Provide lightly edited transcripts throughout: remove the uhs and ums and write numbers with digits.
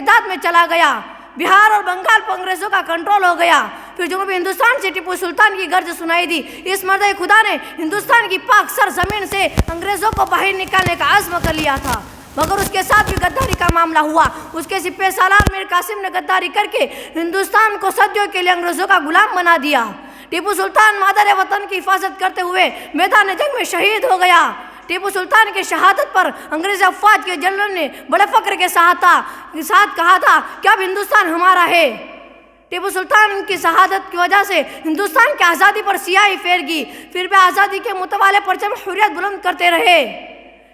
इत्तेहाद में चला गया। बिहार और बंगाल पर अंग्रेज़ों का कंट्रोल हो गया। फिर जनूबी हिंदुस्तान से टीपू सुल्तान की गर्ज सुनाई दी। इस मर्द खुदा ने हिंदुस्तान की पाक सरजमीन से अंग्रेज़ों को बाहर निकालने का आज़्म कर लिया था, मगर उसके साथ भी गद्दारी का मामला हुआ। उसके सिपह सालार मीर कासिम ने गद्दारी करके हिंदुस्तान को सदियों के लिए अंग्रेज़ों का गुलाम बना दिया। टीपू सुल्तान मादर वतन की हिफाजत करते हुए मैदान जंग में शहीद हो गया। टीपू सुल्तान की शहादत पर अंग्रेज़ अफवाज के जनरल ने बड़े फ़ख्र के साथ कहा था कि अब हिंदुस्तान हमारा है। टीपू सुल्तान की शहादत की वजह से हिंदुस्तान की आज़ादी पर सियाही फैल। फिर भी आज़ादी के मुतवाले परचम हुर्रियत बुलंद करते रहे।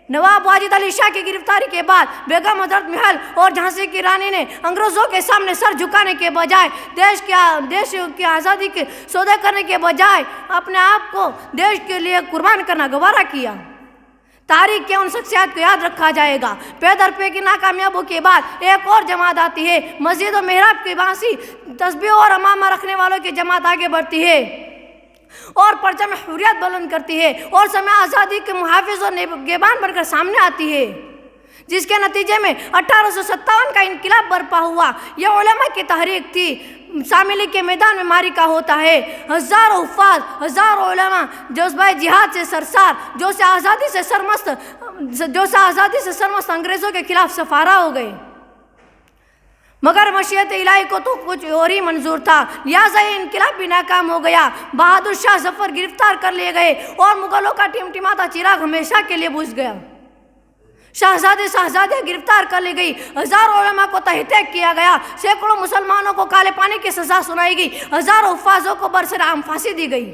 नवाब वाजिद अली शाह की गिरफ्तारी के बाद बेगम हजरत महल और झांसी की रानी ने अंग्रेज़ों के सामने सर झुकाने के बजाय देश की आज़ादी के सौदे करने के बजाय अपने आप को देश के लिए कुर्बान करना गवारा किया। तारीख के उन शख्सियात को याद रखा जाएगा। पैदर पे की नाकामयाबों के बाद एक और जमात आती है। मस्जिद और मेहराब की बांसी, तस्बीह और अमामा रखने वालों की जमात आगे बढ़ती है और परचम हुर्रियत बुलंद करती है और समय आज़ादी के मुहाफिज और निगहबान बनकर सामने आती है, जिसके नतीजे में 1857 का इनकलाब बर्पा हुआ। यह उलमा की तहरीक थी। शामिली के मैदान में मारिका होता है। हज़ारों हुफ़ाज़, हज़ारों उलमा जज्बा जिहाद से सरसार, जो से आज़ादी से सरमस्त अंग्रेज़ों के खिलाफ सफारा हो गए। मगर मशीयत इलाही को तो कुछ और ही मंजूर था, लिहाजा ये इनकलाब भी नाकाम हो गया। बहादुर शाह जफर गिरफ्तार कर लिए गए और मुगलों का टिमटिमाता चिराग हमेशा के लिए बुझ गया। शहजादे गिरफ्तार कर ली गई। हज़ारों उलमा को तहक़ीक़ किया गया। सैकड़ों मुसलमानों को काले पानी की सज़ा सुनाई गई। हज़ारों हुफ़ाज़ों को बरसराम फांसी दी गई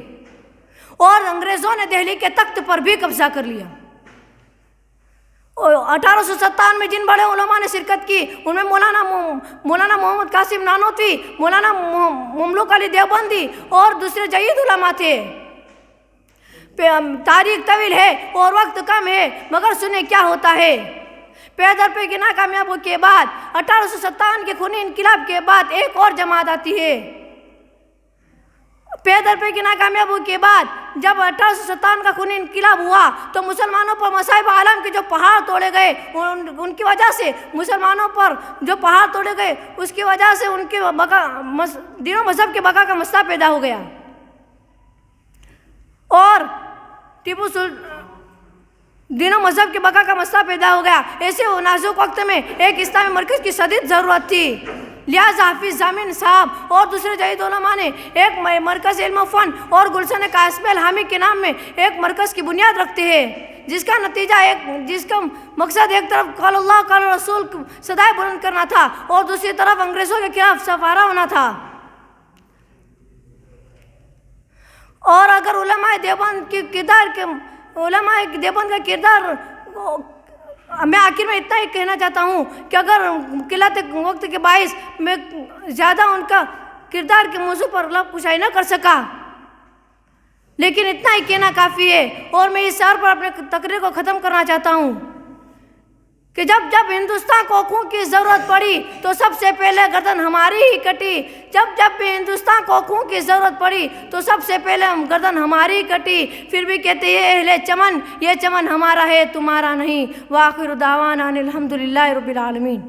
और अंग्रेज़ों ने दिल्ली के तख्त पर भी कब्जा कर लिया। 1857 में जिन बड़े उलमा ने शिरकत की उनमें मौलाना मोहम्मद कासिम नानोतवी, मौलाना ममलूक अली देवबंदी और दूसरे जयीद उलमा थे। तारीख तवील है और वक्त कम है, मगर सुने क्या होता है। पैदर पे की नाकामयाबों के बाद 1857 के खूनी इनकलाब के बाद एक और जमात आती है। पैदर पे की नाकामयाबों के बाद जब 1857 का खूनी इनकलाब हुआ तो मुसलमानों पर मसाइब आलम के जो पहाड़ तोड़े गए, उनकी वजह से मुसलमानों पर जो पहाड़ तोड़े गए उसकी वजह से उनके दिनों मजहब के बका का मसला पैदा हो गया और दिनों मजहब के बका का मसला पैदा हो गया। ऐसे नाजुक वक्त में एक इस्लामी मरकज़ की सदीद ज़रूरत थी। लिहाजा हाफिज़ जामिन साहब और दूसरे जयीद उलमा ने एक मरकज़ इल्म फ़न और गुलशन कासिम हामी के नाम में एक मरकज़ की बुनियाद रखते हैं, जिसका मकसद एक तरफ क़ाल अल्लाह क़ाल रसूल सदाएं बुलंद करना था और दूसरी तरफ अंग्रेज़ों के खिलाफ सफारा होना था। और अगर उलमाए देवबंद का किरदार मैं आखिर में इतना ही कहना चाहता हूँ कि अगर किल्लत वक्त के बाइस मैं ज़्यादा उनका किरदार के मौजू पर लब कुशाई न कर सका, लेकिन इतना ही कहना काफ़ी है। और मैं इस शहर पर अपने तकरीर को ख़त्म करना चाहता हूँ कि जब हिंदुस्तान को खून की ज़रूरत पड़ी तो सबसे पहले गर्दन हमारी ही कटी। जब भी हिंदुस्तान को खून की ज़रूरत पड़ी तो सबसे पहले गर्दन हमारी ही कटी। फिर भी कहते हैं अहले चमन, ये चमन हमारा है तुम्हारा नहीं। वाखिर दावाना अनिल हम्दुलिल्लाहि रब्बिल आलमीन।